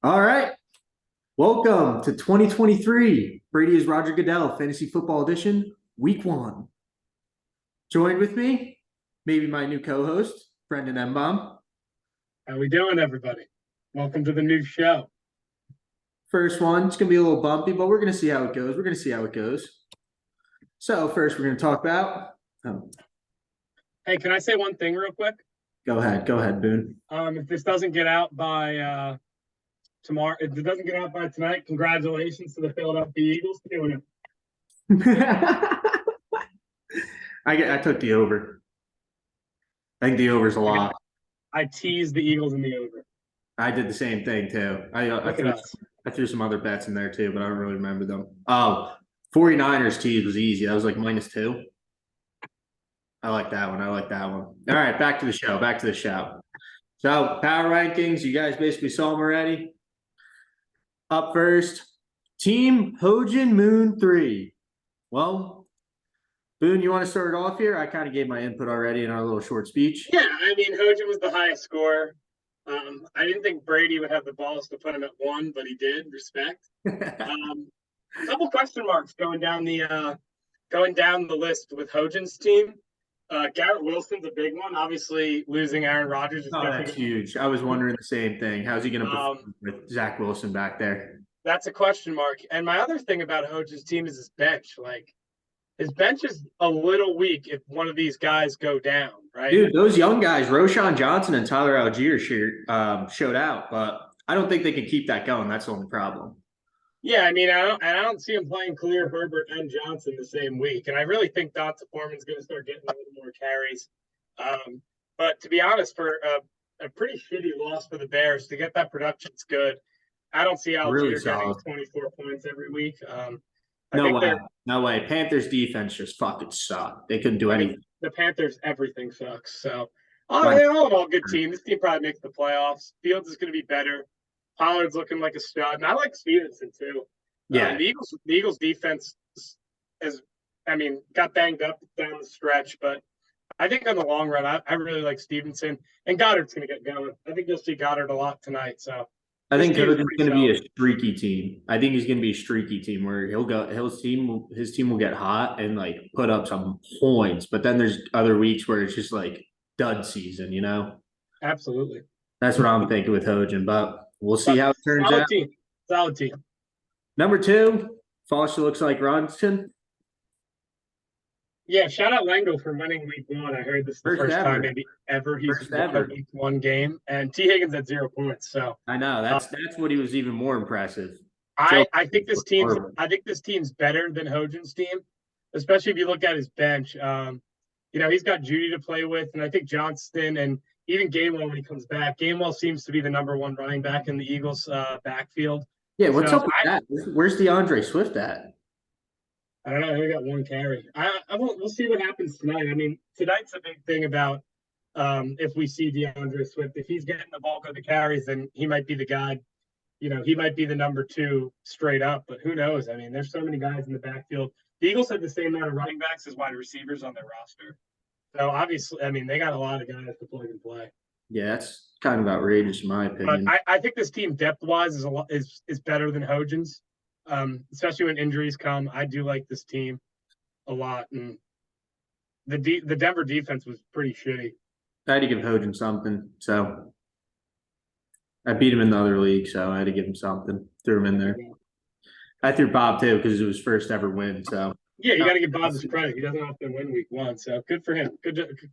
All right. Welcome to 2023 Brady is Roger Goodell Fantasy Football Edition, Week 1. Joined with me, maybe my new co-host, Brendan Embaum. How we doing, everybody? Welcome to the new show. First one, it's going to be a little bumpy, but we're going to see how it goes. So first, we're going to talk about. Hey, can I say one thing real quick? Go ahead, Boone. If this doesn't get out by tomorrow, if it doesn't get out by tonight, congratulations to the Philadelphia Eagles doing it. I took the over. I think the over's a lot. I teased the Eagles in the over. I did the same thing too. I threw some other bets in there too, but I don't really remember them. Oh, 49ers tease was easy. That was like -2. I like that one. All right, back to the show. So power rankings, you guys basically saw them already. Up first, Team Hojan Moon 3. Well, Boone, you want to start it off here? I kind of gave my input already in our little short speech. Yeah, I mean, Hojan was the highest scorer. I didn't think Brady would have the balls to put him at 1, but he did. Respect. A couple question marks going down the list with Hojan's team. Garrett Wilson's a big one. Obviously, losing Aaron Rodgers is that's huge. I was wondering the same thing. How's he going to perform with Zach Wilson back there? That's a question mark. And my other thing about Hojan's team is his bench. Like, his bench is a little weak if one of these guys go down, right? Dude, those young guys, Roshan Johnson and Tyler Algier showed out, but I don't think they can keep that going. That's the only problem. Yeah, I mean, I don't see him playing Khalil Herbert and Johnson the same week, and I really think Donta Foreman's going to start getting a little more carries. But to be honest, for a pretty shitty loss for the Bears, to get that production's good. I don't see Algier really getting 24 points every week. No way. Panthers defense just fucking sucked. They couldn't do anything. The Panthers, everything sucks. So, all in all, good team. This team probably makes the playoffs. Fields is going to be better. Pollard's looking like a stud, and I like Stevenson too. Yeah, the Eagles defense got banged up down the stretch, but I think in the long run, I really like Stevenson, and Goddard's going to get going. I think you'll see Goddard a lot tonight. So I think it's going to be a streaky team. I think he's going to be a streaky team where his team will get hot and like put up some points, but then there's other weeks where it's just like dud season, you know? Absolutely. That's what I'm thinking with Hojan, but we'll see how it turns out. Solid team. Number 2, Foster looks like Ronson. Yeah, shout out Lango for winning week 1. I heard this the first time maybe ever he's won a week 1 game, and T. Higgins at 0 points. So I know that's what he was even more impressive. I think this team's better than Hojan's team, especially if you look at his bench. He's got Judy to play with, and I think Johnston and even Gainwell when he comes back. Gainwell seems to be the number 1 running back in the Eagles' backfield. Yeah, what's up with that? Where's DeAndre Swift at? I don't know. He got 1 carry. We'll see what happens tonight. I mean, tonight's a big thing about if we see DeAndre Swift. If he's getting the bulk of the carries, then he might be the guy. He might be the number 2 straight up. But who knows? I mean, there's so many guys in the backfield. The Eagles have the same amount of running backs as wide receivers on their roster. So obviously, I mean, they got a lot of guys to plug and play. Yeah, that's kind of outrageous in my opinion. But I think this team depth-wise is better than Hojan's. Especially when injuries come. I do like this team a lot, and the Denver defense was pretty shitty. I had to give Hojan something, so I beat him in the other league, so I had to give him something. Threw him in there. I threw Bob too because it was his first ever win. So yeah, you got to give Bob his credit. He doesn't often win week 1, so good for him.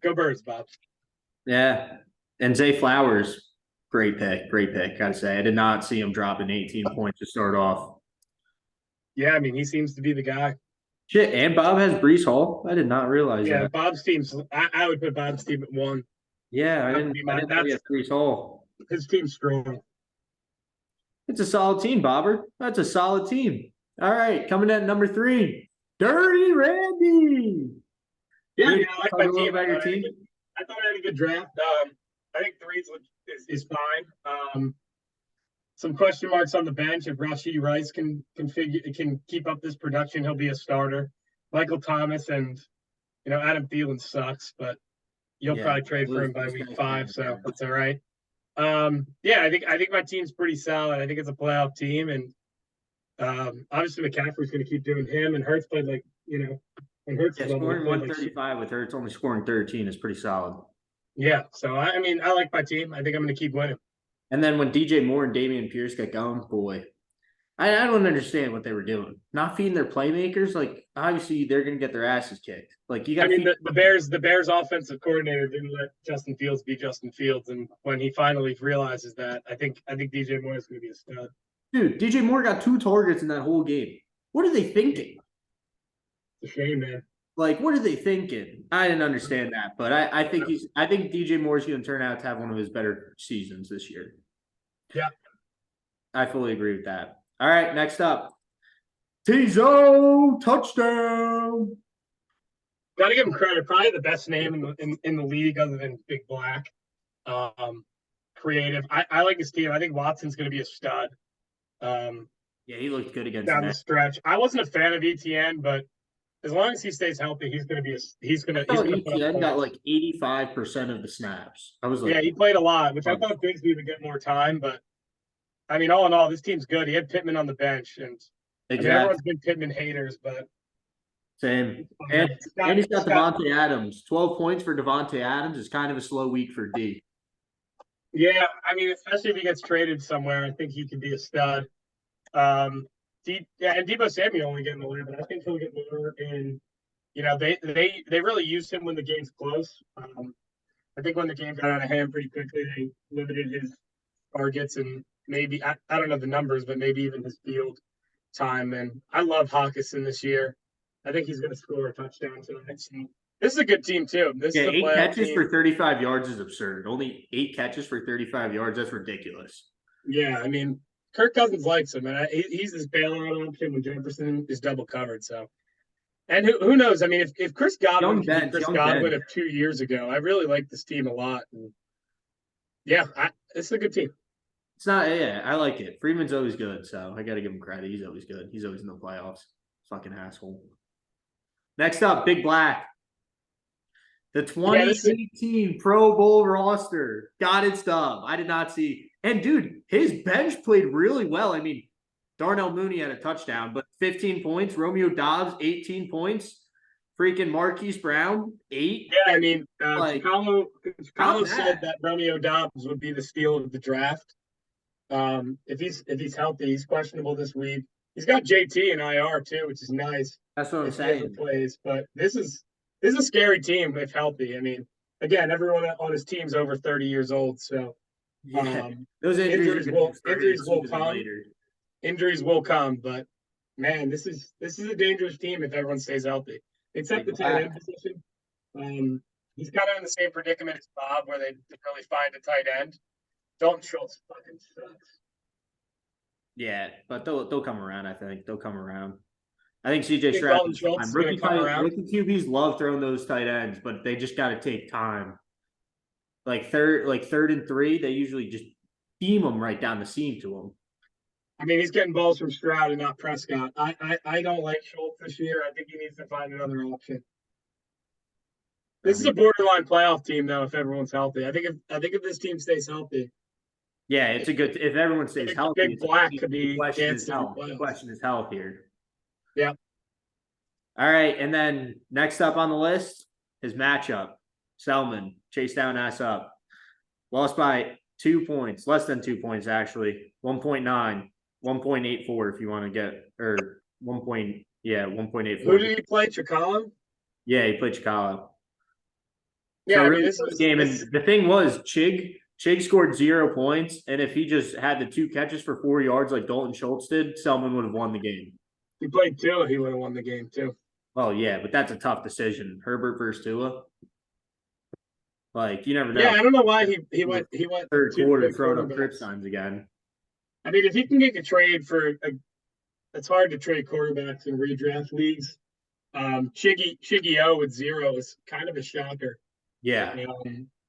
Go Birds, Bob. Yeah, and Zay Flowers, great pick. Gotta say, I did not see him dropping 18 points to start off. Yeah, I mean, he seems to be the guy. Shit, and Bob has Breece Hall. I did not realize that. Yeah, Bob's team's – I would put Bob's team at 1. Yeah, I didn't know he had Breece Hall. His team's strong. It's a solid team, Bobber. That's a solid team. All right, coming at number 3, Dirty Randy. Yeah, I like my team. I thought I had a good draft. I think 3 is fine. Some question marks on the bench. If Rashee Rice can keep up this production, he'll be a starter. Michael Thomas and Adam Thielen sucks, but you'll probably trade for him by week 5, so that's all right. Yeah, I think my team's pretty solid. I think it's a playoff team, and obviously McCaffrey's going to keep doing him, and Hurts played like when Hurts Yeah, was on, he scoring played like 135 with Hurts only scoring 13 is pretty solid. yeah. So I mean, I like my team. I think I'm going to keep winning. And then when DJ Moore and Damian Pierce got going, boy, I don't understand what they were doing. Not feeding their playmakers. Like, obviously, they're going to get their asses kicked. Like, you got I to mean, feed. the Bears offensive coordinator didn't let Justin Fields be Justin Fields, and when he finally realizes that, I think DJ Moore is going to be a stud. Dude, DJ Moore got 2 targets in that whole game. What are they thinking? It's a shame, man. Like, what are they thinking? I didn't understand that, but I think I think DJ Moore's going to turn out to have one of his better seasons this year. Yeah, I fully agree with that. All right, next up, Tizo touchdown. got to give him credit. Probably the best name in the league, other than Big Black. Creative. I like his team. I think Watson's going to be a stud. Yeah, he looked good against Down the stretch. I wasn't a fan of ETN, but as long as he stays healthy, he's going to be he's going to ETN got like 85% of the snaps. I was like, yeah, he played a lot, which I thought Bigsby would get more time, but I mean, all in all, this team's good. He had Pittman on the bench, and I mean, everyone's been Pittman haters, but same. And he's got Devontae Adams. 12 points for Devontae Adams is kind of a slow week for D. Yeah, I mean, especially if he gets traded somewhere, I think he could be a stud. And Deebo Samuel only getting 11. I think he'll get more. And they really used him when the game's close. I think when the game got out of hand pretty quickly, they limited his targets and maybe I don't know the numbers, but maybe even his field time. And I love Hawkinson this year. I think he's going to score a touchdown tonight. So this is a good team too. This is a 8 catches team. for 35 yards is absurd. Only 8 catches for 35 yards. That's ridiculous. Yeah, I mean, Kirk Cousins likes him, and he's his bailout option when Jefferson is double covered. So, and who knows? I mean, if Chris Godwin can be Chris Godwin of 2 years ago, I really like this team a lot. And yeah, it's a good team. It's not. Yeah, I like it. Freeman's always good, so I got to give him credit. He's always good. He's always in the playoffs. Fucking asshole. Next up, Big Black. The 2018 Pro Bowl roster got its dub. I did not see. And, dude, his bench played really well. I mean, Darnell Mooney had a touchdown, but 15 points. Romeo Dobbs, 18 points. Freaking Marquise Brown, 8. Yeah, I mean, Chicago said that Romeo Dobbs would be the steal of the draft. If he's healthy, he's questionable this week. He's got JT in IR too, which is nice. That's what I'm saying. Plays, but this is a scary team if healthy. I mean, again, everyone on his team's over 30 years old, so those injuries will come. Later. Injuries will come, but man, this is a dangerous team if everyone stays healthy, except the tight end position. He's kind of in the same predicament as Bob, where they really find a tight end. Dalton Schultz fucking sucks. Yeah, but they'll come around. I think they'll come around. I think CJ Stroud. Rookie QBs love throwing those tight ends, but they just got to take time. Like third and 3, they usually just beam them right down the seam to them. I mean, he's getting balls from Stroud and not Prescott. I don't like Schultz this year. I think he needs to find another option. This is a borderline playoff team, though, if everyone's healthy. I think if this team stays healthy. Yeah, it's a good. If everyone stays healthy, Big Black could be. The question is health here. Yeah. All right, and then next up on the list, his matchup: Selman chased down ass up, lost by 2 points, less than 2 points actually, 1.9, 1.84 if you want to get 1.84. Who did he play? Chicala? Yeah, he played Chicala. Yeah, so I mean, this game, and the thing was, Chig scored 0 points, and if he just had the 2 catches for 4 yards like Dalton Schultz did, Selman would have won the game. He played Tua, he would have won the game too. Oh yeah, but that's a tough decision. Herbert versus Tua. Like, you never know. Yeah, I don't know why he went third quarter throwing up grip signs again. I mean, if he can get a trade it's hard to trade quarterbacks in redraft leagues. Chiggy O with 0 is kind of a shocker. Yeah.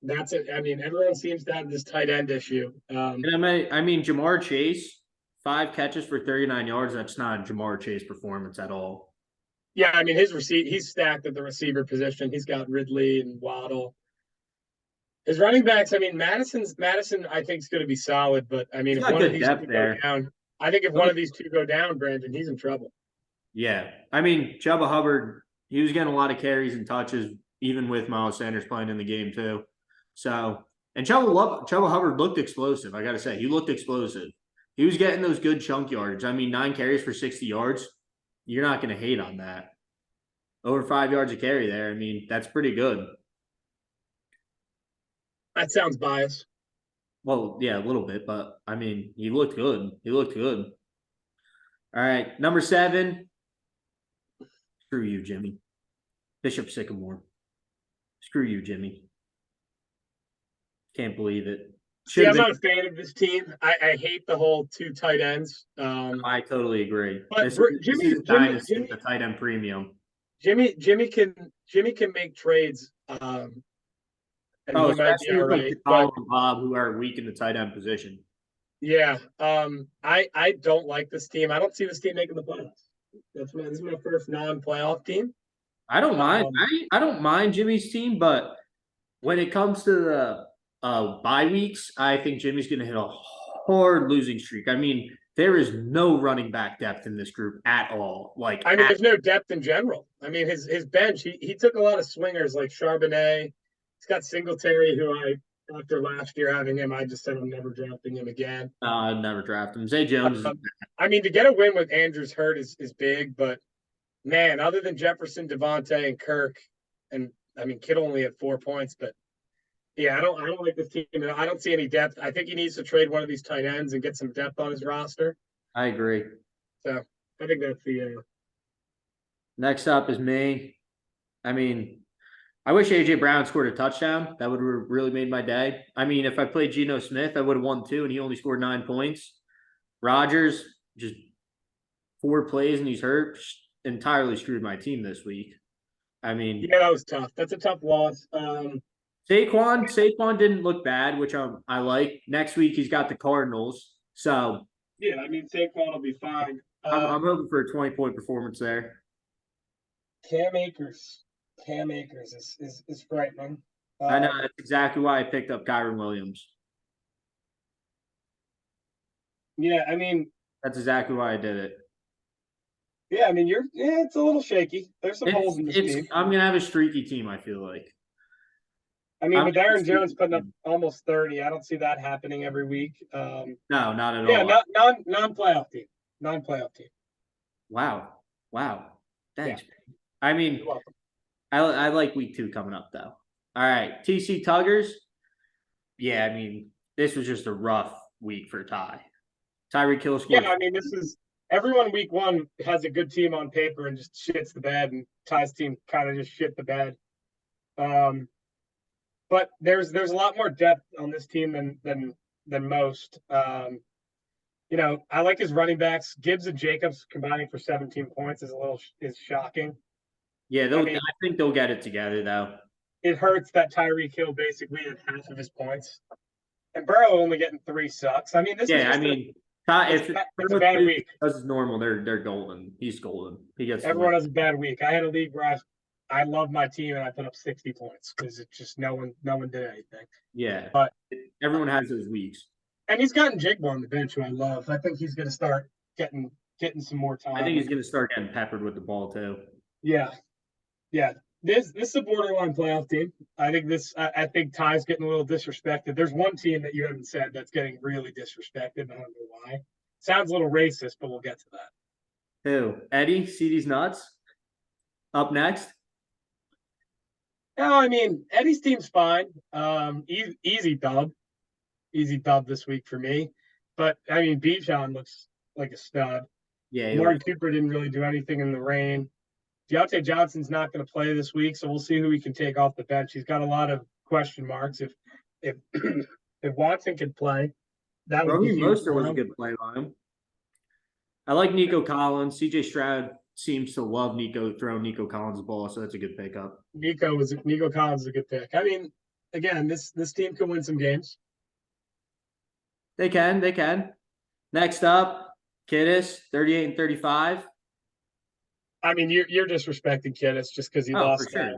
That's it. I mean, everyone seems to have this tight end issue. And I mean, Jamar Chase, 5 catches for 39 yards. That's not a Jamar Chase performance at all. Yeah, I mean, he's stacked at the receiver position. He's got Ridley and Waddle. His running backs, I mean, Madison, I think is going to be solid, but I mean, He's if got one of good these depth two there. go down, I think if one of these two go down, Brandon, he's in trouble. Yeah. I mean, Chuba Hubbard, he was getting a lot of carries and touches, even with Miles Sanders playing in the game too. So, and Chuba Hubbard looked explosive. I got to say, he looked explosive. He was getting those good chunk yards. I mean, 9 carries for 60 yards. You're not going to hate on that. Over 5 yards a carry there. I mean, that's pretty good. That sounds biased. Well, yeah, a little bit, but I mean, he looked good. He looked good. All right, number 7. Screw you, Jimmy. Bishop Sycamore. Screw you, Jimmy. Can't believe it. See, I'm not a fan of this team. I hate the whole 2 tight ends. I totally agree. But This is a dynasty, the tight end premium. Jimmy can make trades. And he might be all right. But Bob, who are weak in the tight end position. Yeah. I don't like this team. I don't see this team making the playoffs. This is my first non-playoff team. I don't mind. I don't mind Jimmy's team, but when it comes to the bye weeks, I think Jimmy's going to hit a hard losing streak. I mean, there is no running back depth in this group at all. Like, I mean, there's no depth in general. I mean, his bench, he took a lot of swingers like Charbonnet. He's got Singletary, who after last year having him, I just said I'm never drafting him again. I'd never draft him. Zay Jones. I mean, to get a win with Andrews hurt is big, but man, other than Jefferson, Devontae, and Kirk, and I mean, Kittle only had 4 points, but yeah, I don't like this team. I don't see any depth. I think he needs to trade one of these tight ends and get some depth on his roster. I agree. So I think that's the. Next up is me. I mean, I wish AJ Brown scored a touchdown. That would have really made my day. I mean, if I played Geno Smith, I would have won 2, and he only scored 9 points. Rodgers, just 4 plays, and he's hurt. Entirely screwed my team this week. I mean, yeah, that was tough. That's a tough loss. Saquon didn't look bad, which I like. Next week he's got the Cardinals, so yeah, I mean Saquon will be fine. I'm hoping for a 20-point performance there. Cam Akers is frightening. I know that's exactly why I picked up Kyron Williams. Yeah, I mean that's exactly why I did it. Yeah, I mean it's a little shaky. There's some holes in this team. I'm gonna have a streaky team, I feel like. I mean, with Aaron Jones putting up almost 30, I don't see that happening every week. No, not at all. Yeah, non-playoff team. Non-playoff team. Wow. Thanks. Yeah. I mean, I like week 2 coming up, though. All right, TC Tuggers. Yeah, I mean, this was just a rough week for Ty. Tyreek Hill scored. Yeah, I mean, this is everyone week 1 has a good team on paper and just shits the bed, and Ty's team kind of just shit the bed. But there's a lot more depth on this team than most. You know, I like his running backs. Gibbs and Jacobs combining for 17 points is shocking. Yeah, I think they'll get it together though. It hurts that Tyreek Hill basically had half of his points, and Burrow only getting 3 sucks. I mean, it's a bad week. This is normal. They're golden. He's golden. Everyone has a bad week. I had a league where I love my team and I put up 60 points because it's just no one did anything. Yeah, but everyone has those weeks. And he's gotten Jigba on the bench, who I love. I think he's going to start getting some more time. I think he's going to start getting peppered with the ball too. Yeah. This is a borderline playoff team. I think Ty's getting a little disrespected. There's one team that you haven't said that's getting really disrespected. I don't know why. Sounds a little racist, but we'll get to that. Who? Eddie? CD's nuts? Up next? No, I mean, Eddie's team's fine. Easy dub this week for me. But, I mean, Bijan looks like a stud. Yeah. Martin Cooper didn't really do anything in the rain. Deontay Johnson's not going to play this week, so we'll see who he can take off the bench. He's got a lot of question marks. If Watson could play, that would be huge. Mostert was a good play on him. I like Nico Collins. CJ Stroud seems to love throwing Nico Collins the ball, so that's a good pickup. Nico Collins is a good pick. I mean, again, this team can win some games. They can. Next up, Kittis, 38 and 35. I mean, you're disrespecting Kittis just because he lost. For sure.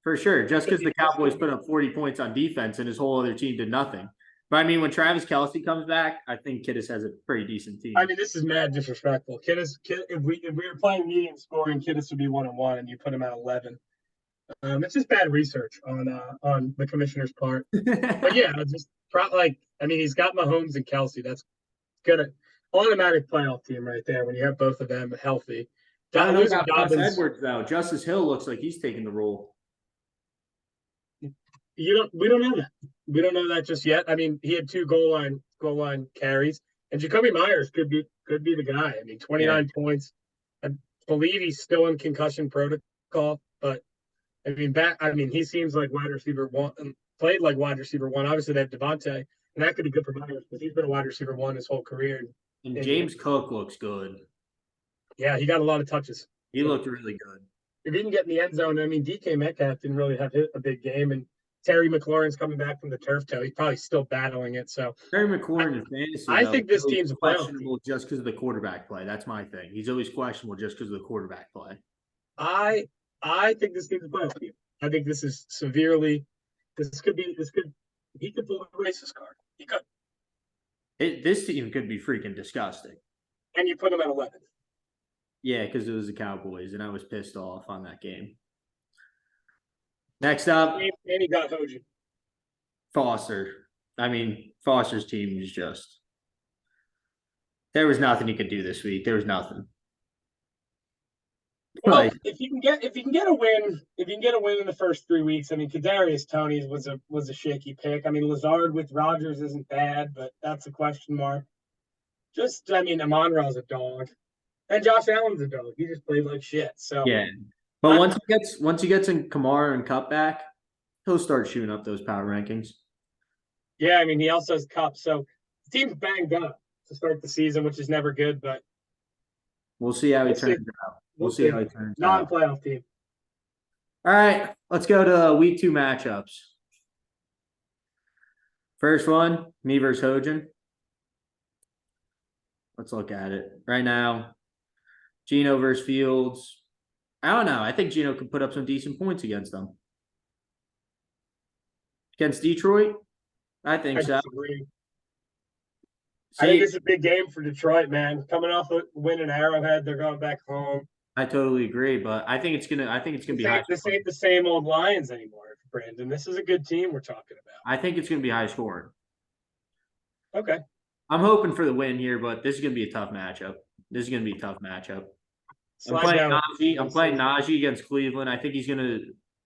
For sure. Just because the Cowboys put up 40 points on defense and his whole other team did nothing. But I mean, when Travis Kelce comes back, I think Kittis has a pretty decent team. I mean, this is mad disrespectful. If we were playing median scoring, Kittis would be 1-1, and you put him at 11. It's just bad research on the commissioner's part. But yeah, just I mean, he's got Mahomes and Kelce. That's good. Automatic playoff team right there when you have both of them healthy. I don't know about Gus Edwards though. Justice Hill looks like he's taking the role. We don't know that. We don't know that just yet. I mean, he had 2 goal line carries, and Jacoby Myers could be the guy. I mean, 29 points. I believe he's still in concussion protocol, but I mean, he seems like wide receiver one, played like wide receiver one. Obviously, they have Devontae, and that could be good for Myers because he's been a wide receiver one his whole career. And James Cook looks good. Yeah, he got a lot of touches. He looked really good. If he can get in the end zone, I mean, DK Metcalf didn't really have a big game, and Terry McLaurin's coming back from the turf toe. He's probably still battling it. So Terry McLaurin is fantasy. I think this team's questionable just because of the quarterback play. That's my thing. He's always questionable just because of the quarterback play. I think this team's a playoff team. I think this is severely. He could pull a racist card. He could. This team could be freaking disgusting. And you put him at 11th. Yeah, because it was the Cowboys, and I was pissed off on that game. Next up, and he got Hoji. Foster. I mean, Foster's team is just. There was nothing he could do this week. There was nothing. Well, if you can get a win in the first 3 weeks, I mean, Kadarius Toney was a shaky pick. I mean, Lazard with Rodgers isn't bad, but that's a question mark. I mean, Amon-Ra's a dog, and Josh Allen's a dog. He just played like shit. So yeah, but once he gets in Kamara and Cup back, he'll start shooting up those power rankings. Yeah, I mean, he also has Cup, so the team's banged up to start the season, which is never good. But we'll see how he turns out. We'll see how he turns out. Non-playoff team. All right, let's go to week 2 matchups. First one, me versus Hojan. Let's look at it. Right now, Geno versus Fields. I don't know. I think Geno could put up some decent points against them. Against Detroit? I think so. Disagree. I think it's a big game for Detroit, man. Coming off a win in Arrowhead, they're going back home. I totally agree, but I think it's gonna be high. This ain't the same old Lions anymore, Brandon. This is a good team we're talking about. I think it's gonna be high scoring. Okay. I'm hoping for the win here, but this is gonna be a tough matchup. I'm playing Najee against Cleveland. I think he's gonna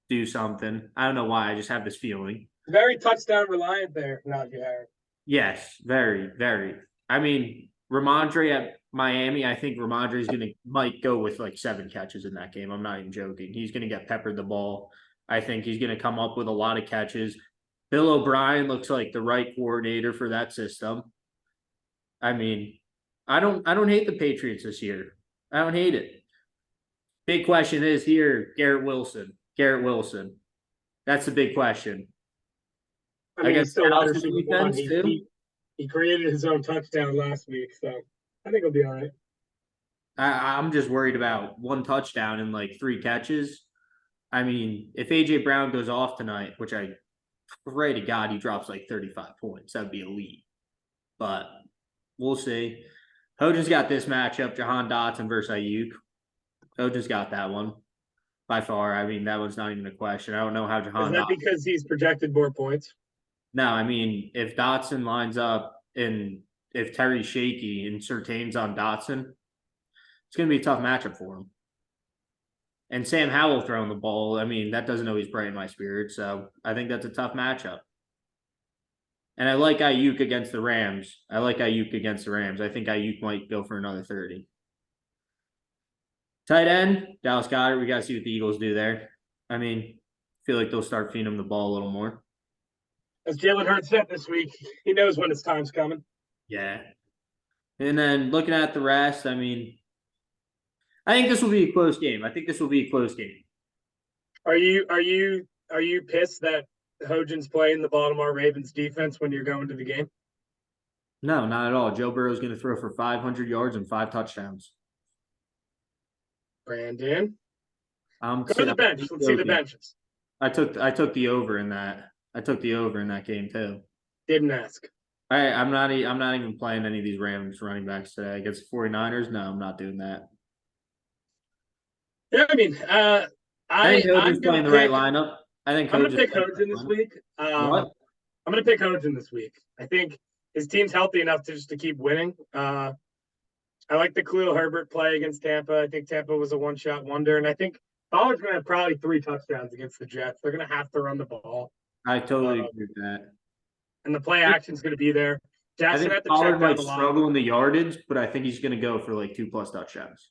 do something. I don't know why. I just have this feeling. Very touchdown reliant there, Najee Harris. Yes, very, very. I mean, Ramondre at Miami, I think Ramondre's might go with like 7 catches in that game. I'm not even joking. He's gonna get peppered the ball. I think he's gonna come up with a lot of catches. Bill O'Brien looks like the right coordinator for that system. I mean, I don't hate the Patriots this year. I don't hate it. Big question is here, Garrett Wilson. That's the big question. I mean, he's still defense too. He created his own touchdown last week, so I think he'll be all right. I'm just worried about 1 touchdown and like 3 catches. I mean, if A.J. Brown goes off tonight, which I pray to God he drops like 35 points, that would be elite. But we'll see. Hojan's got this matchup, Jahan Dotson versus Ayuk. Hojan's got that one by far. I mean, that one's not even a question. I don't know how Jahan. Is that because he's projected more points? No, I mean, if Dotson lines up and if Terry's shaky and Surtain's on Dotson, it's going to be a tough matchup for him. And Sam Howell throwing the ball, I mean, that doesn't always brighten my spirit. So I think that's a tough matchup. And I like Ayuk against the Rams. I think Ayuk might go for another 30. Tight end, Dallas Goedert. We got to see what the Eagles do there. I mean, I feel like they'll start feeding him the ball a little more. As Jalen Hurts said this week, he knows when his time's coming. Yeah. And then looking at the rest, I mean, I think this will be a close game. Are you pissed that Hojan's playing the Baltimore Ravens defense when you're going to the game? No, not at all. Joe Burrow's going to throw for 500 yards and 5 touchdowns. Brandon, go to the bench. Let's see the benches. I took the over in that. I took the over in that game too. Didn't ask. I'm not even playing any of these Rams running backs today against the 49ers. No, I'm not doing that. Yeah, I mean, I think I'm Hogan's gonna playing the right pick. lineup. I think I'm gonna Hogan's pick playing the Hogan this right lineup. week. What? I'm gonna pick Hogan this week. I think his team's healthy enough to just to keep winning. I like the Khalil Herbert play against Tampa. I think Tampa was a one-shot wonder, and I think Ballard's gonna have probably 3 touchdowns against the Jets. They're gonna have to run the ball, I uh, totally agree with that. and the play action's gonna be there. I Jackson think had to Pollard check down might a lot. struggle in the yardage, but I think he's going to go for like 2+ touchdowns.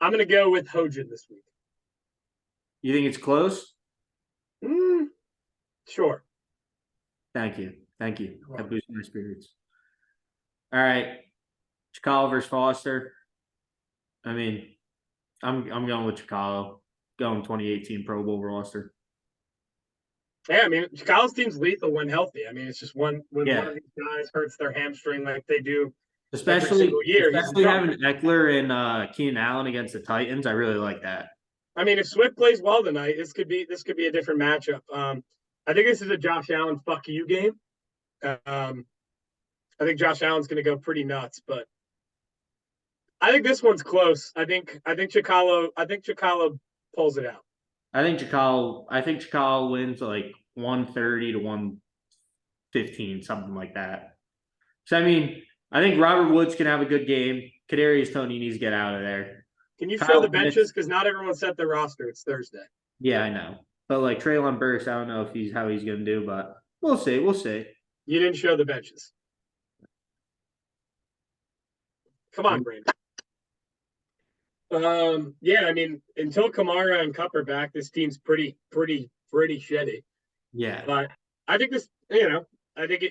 I'm gonna go with Hogan this week. You think it's close? Sure. Thank you. Thank you. That boosted my spirits. All right. Chicala versus Foster. I mean, I'm going with Chicala. Going 2018 Pro Bowl roster. Yeah, I mean, Chicago's team's lethal when healthy. I mean, it's just when one of these guys hurts their hamstring like they do every single year. Especially having Eckler and Keenan Allen against the Titans. I really like that. I mean, if Swift plays well tonight, this could be a different matchup. I think this is a Josh Allen fuck you game. I think Josh Allen's going to go pretty nuts, but I think this one's close. I think Chicalo pulls it out. I think Chicala wins like 130 to 115, something like that. So I mean, I think Robert Woods can have a good game. Kadarius Toney needs to get out of there. Can you show the benches? Because not everyone set their roster. It's Thursday. Yeah, I know. But like Treylon Burks, I don't know if how he's gonna do, but we'll see. We'll see. You didn't show the benches. Come on, Brandon. Yeah, I mean, until Kamara and Cup are back, this team's pretty shitty. Yeah. But I think this, I think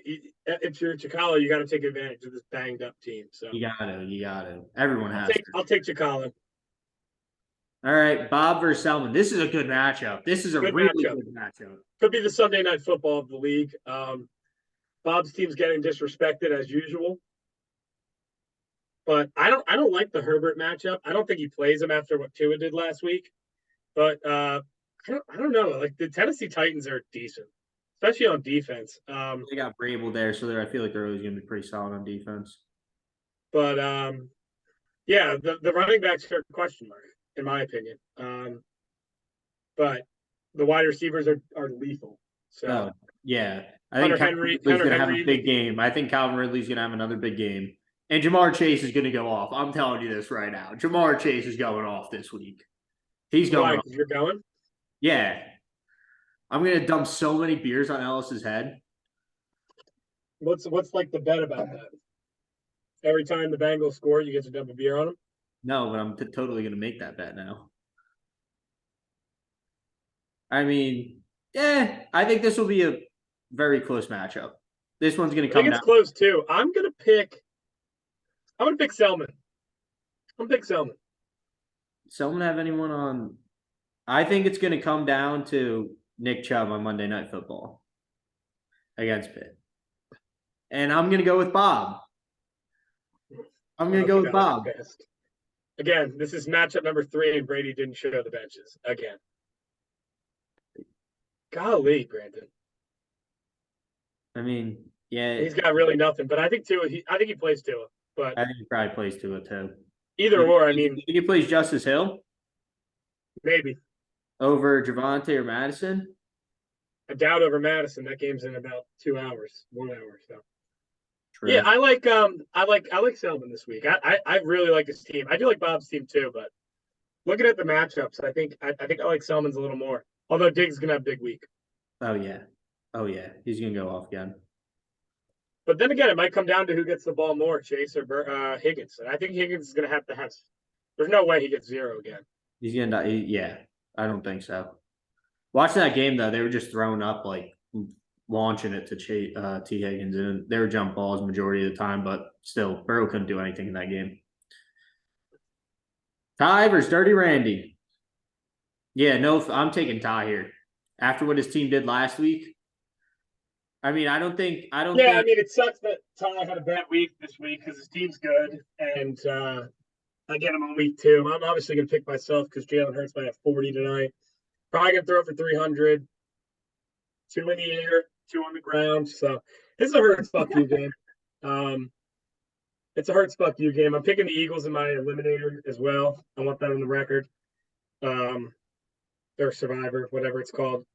if you're Chicala, you got to take advantage of this banged up team. So you gotta. Everyone has to. I'll take Chicala. All right, Bob versus Selman. This is a good matchup. This is a really good matchup. Could be the Sunday night football of the league. Bob's team's getting disrespected as usual. But I don't like the Herbert matchup. I don't think he plays him after what Tua did last week. But I don't know. Like the Tennessee Titans are decent, especially on defense. They got Vrabel there, so I feel like they're always going to be pretty solid on defense. But yeah, the running backs are a question mark in my opinion. But the wide receivers are lethal. So yeah, I think Calvin Ridley's going to have a big game. I think Calvin Ridley's going to have another big game. And Jamar Chase is going to go off. I'm telling you this right now. Jamar Chase is going off this week. He's going off. You're going? Yeah. I'm going to dump so many beers on Ellis's head. What's like the bet about that? Every time the Bengals score, you get to dump a beer on them? No, but I'm totally going to make that bet now. I mean, I think this will be a very close matchup. This one's going to come down. I think it's close too. I'm going to pick Selman. I'm going to pick Selman. Selman have anyone on? I think it's going to come down to Nick Chubb on Monday Night Football against Pitt. And I'm going to go with Bob. I'm going to go with Bob. Again, this is matchup number 3, and Brady didn't show the benches again. Golly, Brandon. I mean, yeah. He's got really nothing, but I think he plays Tua. But I think he probably plays Tua too. Either or, I mean. You think he plays Justice Hill? Maybe. Over Javonte or Madison? I doubt over Madison. That game's in about 2 hours, 1 hour. So. True. Yeah, I like Selman this week. I really like his team. I do like Bob's team too, but looking at the matchups, I think I like Selman's a little more. Although Diggs is gonna have a big week. Oh yeah. He's gonna go off again. But then again, it might come down to who gets the ball more, Chase or Higgins. And I think Higgins is gonna have to have. There's no way he gets 0 again. He's gonna die. Yeah, I don't think so. Watching that game though, they were just throwing up like launching it to T. Higgins, and they were jump balls majority of the time, but still, Burrow couldn't do anything in that game. Ty versus Dirty Randy. Yeah, no, I'm taking Ty here. After what his team did last week, I mean, I don't think. I mean, it sucks that Ty had a bad week this week because his team's good, and I get him on week 2. I'm obviously going to pick myself because Jalen Hurts might have 40 tonight. Probably gonna throw for 300. 2 in the air, 2 on the ground. So it's a Hurts fuck you game. It's a Hurts fuck you game. I'm picking the Eagles in my eliminator as well. I want that on the record. Their Survivor, whatever it's called.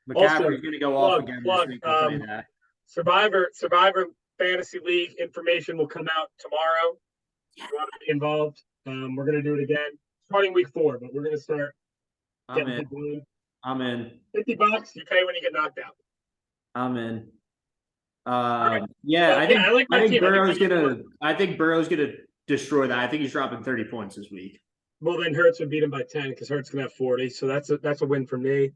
McCaffrey's going to go off again this week. I'll tell you that. Survivor Fantasy League information will come out tomorrow. If you want to be involved, we're going to do it again. Starting week 4, but we're going to start getting people in. I'm in. $50, you pay when you get knocked out. I'm in. Right. Yeah, I think Burrow's gonna. I think Burrow's gonna destroy that. I think he's dropping 30 points this week. Well, then Hurts would beat him by 10 because Hurts gonna have 40. So that's a win for me.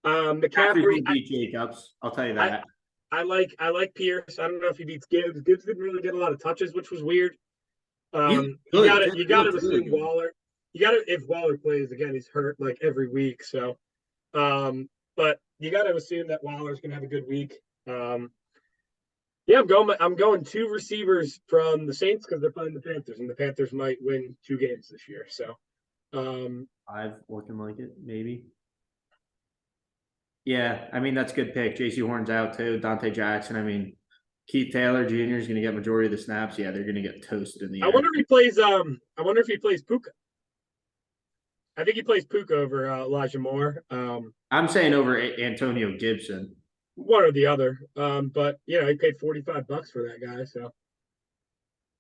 McCaffrey beat Jacobs. I'll tell you that. I like Pierce. I don't know if he beats Gibbs. Gibbs didn't really get a lot of touches, which was weird. You gotta assume Waller. If Waller plays again, he's hurt like every week. So, but you got to assume that Waller's gonna have a good week. Yeah, I'm going 2 receivers from the Saints because they're playing the Panthers, and the Panthers might win 2 games this year. So, 5 looking like it, maybe. Yeah, I mean that's a good pick. J.C. Horn's out too. Dante Jackson. I mean, Keith Taylor Jr. is going to get majority of the snaps. Yeah, they're going to get toasted in the air. I wonder if he plays Puka. I think he plays Puka over Elijah Moore. I'm saying over Antonio Gibson. One or the other. But he paid $45 for that guy, so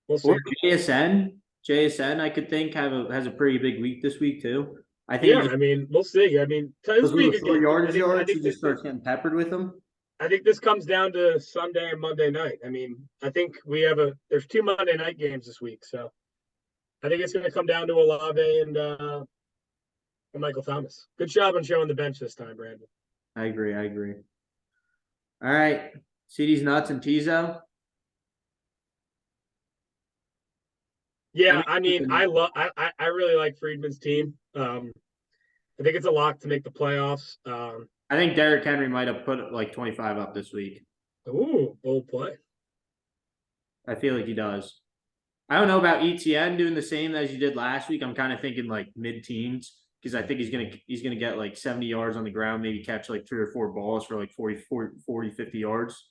we'll see. Or JSN, I could think has a pretty big week this week too. I think. Yeah, I mean, we'll see. I mean, this week again, yards, he just starts getting peppered with them. I think this comes down to Sunday and Monday night. I mean, I think there's 2 Monday night games this week, so I think it's going to come down to Olave and Michael Thomas. Good job on showing the bench this time, Brandon. I agree. All right, CD's nuts and Tizo. Yeah, I mean, I really like Friedman's team. I think it's a lock to make the playoffs. I think Derrick Henry might have put like 25 up this week. Ooh, bold play. I feel like he does. I don't know about ETN doing the same as you did last week. I'm kind of thinking like mid-teens because I think he's gonna get like 70 yards on the ground, maybe catch like 3 or 4 balls for like 40, 50 yards.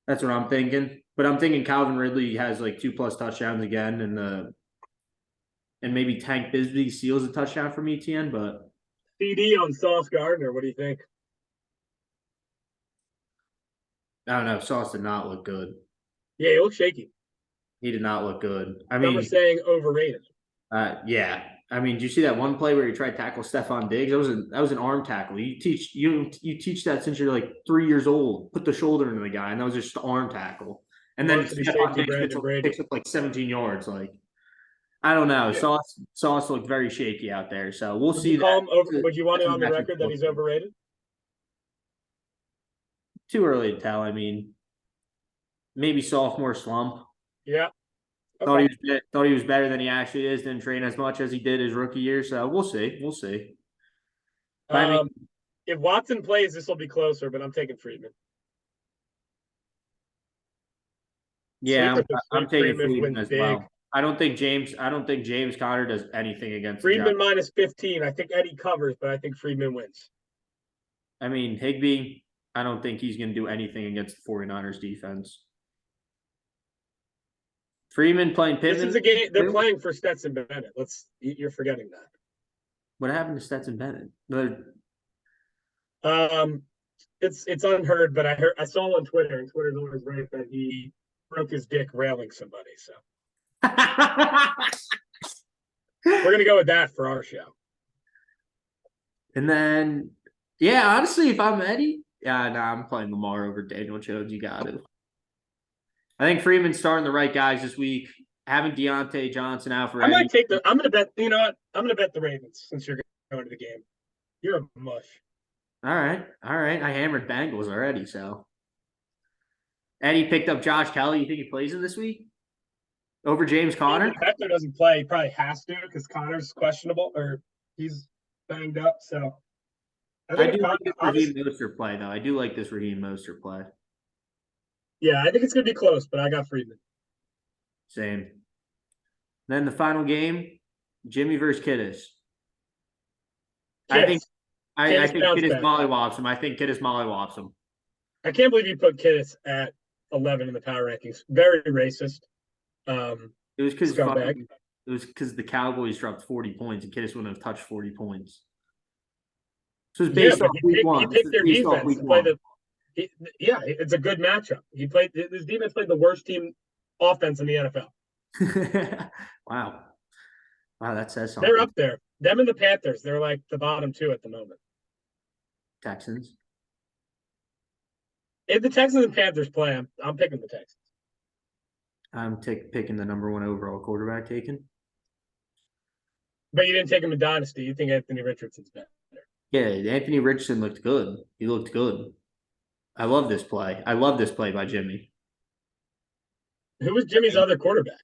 That's what I'm thinking. But I'm thinking Calvin Ridley has like 2+ touchdowns again, and maybe Tank Bigsby seals a touchdown from ETN. But CD on Sauce Gardner. What do you think? I don't know. Sauce did not look good. Yeah, he looked shaky. He did not look good. I mean, we're saying overrated. Yeah. I mean, did you see that one play where he tried to tackle Stephon Diggs? That was an arm tackle. You teach that since you're like 3 years old. Put the shoulder into the guy, and that was just an arm tackle. And then Stephon Diggs picks up like 17 yards. Like, I don't know. Yeah. Sauce looked very shaky out there. So we'll see. Would you want it on the record that he's overrated? Too early to tell. I mean, maybe sophomore slump. Yeah. Okay. Thought he was better than he actually is. Didn't train as much as he did his rookie year. So we'll see. I mean, if Watson plays, this will be closer. But I'm taking Friedman. Yeah, I'm taking Friedman as well. I don't think James Conner does anything against Friedman minus 15. I think Eddie covers, but I think Friedman wins. I mean, Higbee, I don't think he's going to do anything against the 49ers defense. Freeman playing Pittman. This is a game they're playing for Stetson Bennett. You're forgetting that. What happened to Stetson Bennett? It's unheard, but I saw on Twitter, and Twitter's always right, that he broke his dick railing somebody. So we're gonna go with that for our show. And then, yeah, honestly, if I'm Eddie, I'm playing Lamar over Daniel Jones. You got it. I think Freeman's starting the right guys this week. Having Deontay Johnson out for I'm gonna bet. You know what? I'm gonna bet the Ravens since you're going to the game. You're a mush. All right. I hammered Bengals already. So Eddie picked up Josh Kelly. You think he plays him this week over James Conner? If Hector doesn't play, he probably has to because Connor's questionable or he's banged up. So I do like this Raheem Mostert play, though. I do like this Raheem Mostert play. Yeah, I think it's going to be close, but I got Friedman. Same. Then the final game, Jimmy versus Kittis. I think I Kittis think bounced Kittis back. mollywops him. I think Kittis mollywops him. I can't believe you put Kittis at 11 in the power rankings. Very racist. It was because Scumbag. it was because the Cowboys dropped 40 points and Kittis wouldn't have touched 40 points. So it's Yeah, based but off week he one. picked It's their based off defense week to play one. yeah, it's a good matchup. His defense played the worst team offense in the NFL. Wow. Wow, that says They're something. up there. Them and the Panthers, they're like the bottom two at the moment. Texans. If the Texans and Panthers play, I'm picking the Texans. I'm picking the number 1 overall quarterback taken. But you didn't take him in Dynasty. You think Anthony Richardson's better. Yeah, Anthony Richardson looked good. He looked good. I love this play. I love this play by Jimmy. Who was Jimmy's other quarterback?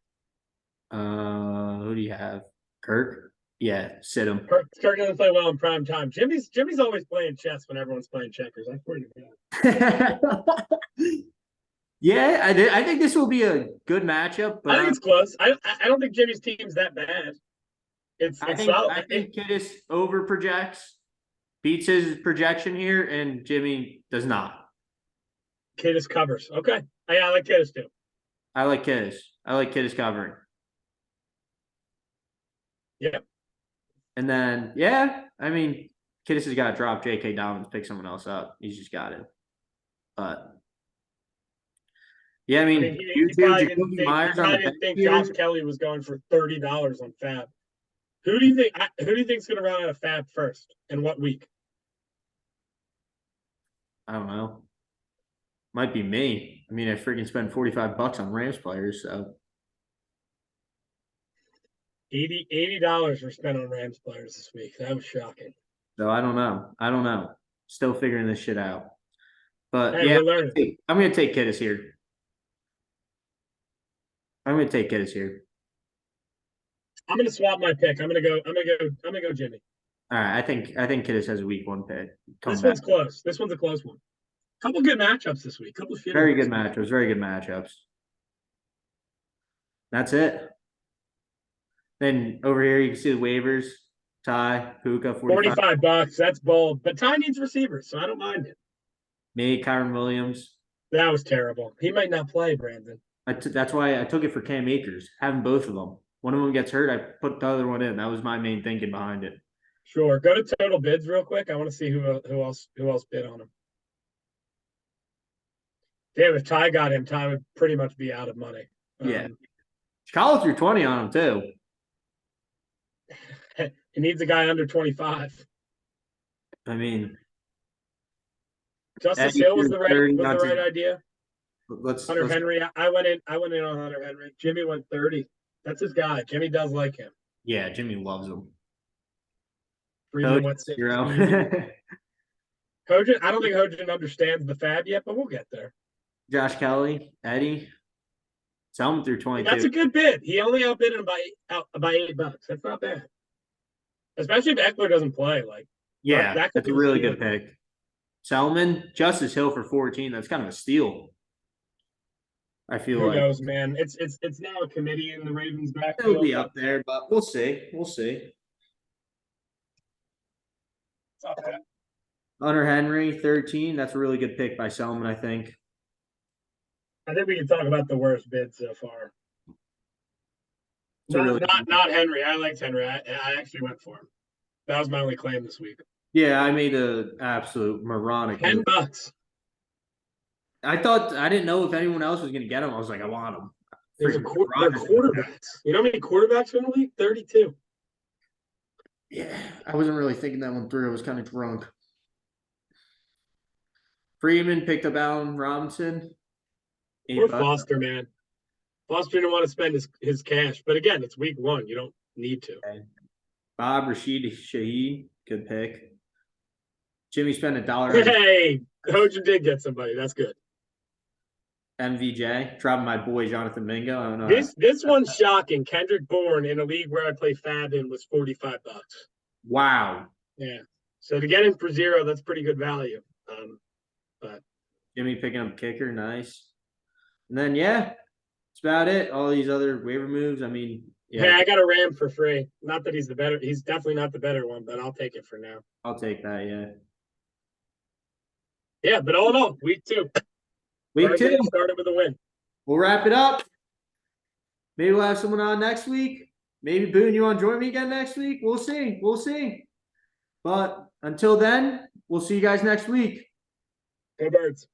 Who do you have? Kirk? Yeah, sit him. Kirk doesn't play well in prime time. Jimmy's always playing chess when everyone's playing checkers. I swear to God. Yeah, I think this will be a good matchup, but I think it's close. I don't think Jimmy's team's that bad. It's solid. I think Kittis over projects, beats his projection here, and Jimmy does not. Kittis covers. Okay. I like Kittis too. I like Kittis. I like Kittis covering. Yep. And then, yeah, I mean, Kittis has got to drop J.K. Dobbins, pick someone else up. He's just got it. But yeah, I mean, he probably didn't think Josh Kelly was going for $30 on Fab. Who do you think's going to run out of Fab first, and what week? I don't know. Might be me. I mean, I freaking spent $45 on Rams players, so $80 were spent on Rams players this week. That was shocking. So I don't know. Still figuring this shit out. But hey, yeah, we're learning. I'm gonna take Kittis here. I'm gonna swap my pick. I'm gonna go Jimmy. All right, I think Kittis has a week 1 pick. One's close. This one's a close one. Couple good matchups this week. Very good matchups. That's it. Then over here you can see the waivers. Ty, Puka, $45. That's bold. But Ty needs receivers, so I don't mind it. Me, Kyron Williams. That was terrible. He might not play, Brandon. That's why I took it for Cam Akers, having both of them. One of them gets hurt, I put the other one in. That was my main thinking behind it. Sure. Go to total bids real quick. I want to see who else bid on him. Damn, if Ty got him, Ty would pretty much be out of money. Yeah. Chicago threw 20 on him too. He needs a guy under 25. I mean, Justice Hill was the right idea. Hunter let's Henry. I went in on Hunter Henry. Jimmy went 30. That's his guy. Jimmy does like him. Yeah, Jimmy loves him. Freeman went 60. Hojan, I don't think Hojan understands the Fab yet, but we'll get there. Josh Kelly, Eddie. Selman through 22. That's a good bid. He only outbid him by $8. That's not bad. Especially if Eckler doesn't play. That's a really good pick. Selman, Justice Hill for 14. That's kind of a steal. I feel Who knows, man? It's now a committee in the Ravens backfield. It'll be up there, but we'll see. Okay. Hunter Henry, 13. That's a really good pick by Selman, I think. I think we can talk about the worst bid so far. Not Henry. I liked Henry. I actually went for him. That was my only claim this week. Yeah, I made an absolute moronic. $10. I didn't know if anyone else was going to get him. I was like, I want him. They're quarterbacks. You know how many quarterbacks are in the league? 32. Yeah, I wasn't really thinking that one through. I was kind of drunk. Freeman picked up Allen Robinson. Poor Foster, man. Foster didn't want to spend his cash. But again, it's week 1. You don't need to. Okay. Bob Rashid Shaheed, good pick. Jimmy spent $1. Hey, Hojan did get somebody. That's good. MVJ, dropping my boy Jonathan Mingo. I don't know. This one's shocking. Kendrick Bourne in a league where I play Fab in was $45. Wow. Yeah. So to get him for 0, that's pretty good value. But Jimmy picking up kicker, nice. And then that's about it. All these other waiver moves. I mean, Hey, Yeah, I got a Ram for free. Not that he's definitely not the better one, but I'll take it for now. I'll take that. Yeah. Yeah, but all in all, week 2. Week 2, Thursday started with a win. we'll wrap it up. Maybe we'll have someone on next week. Maybe Boone, you want to join me again next week? We'll see. We'll see. But until then, we'll see you guys next week. Go Birds.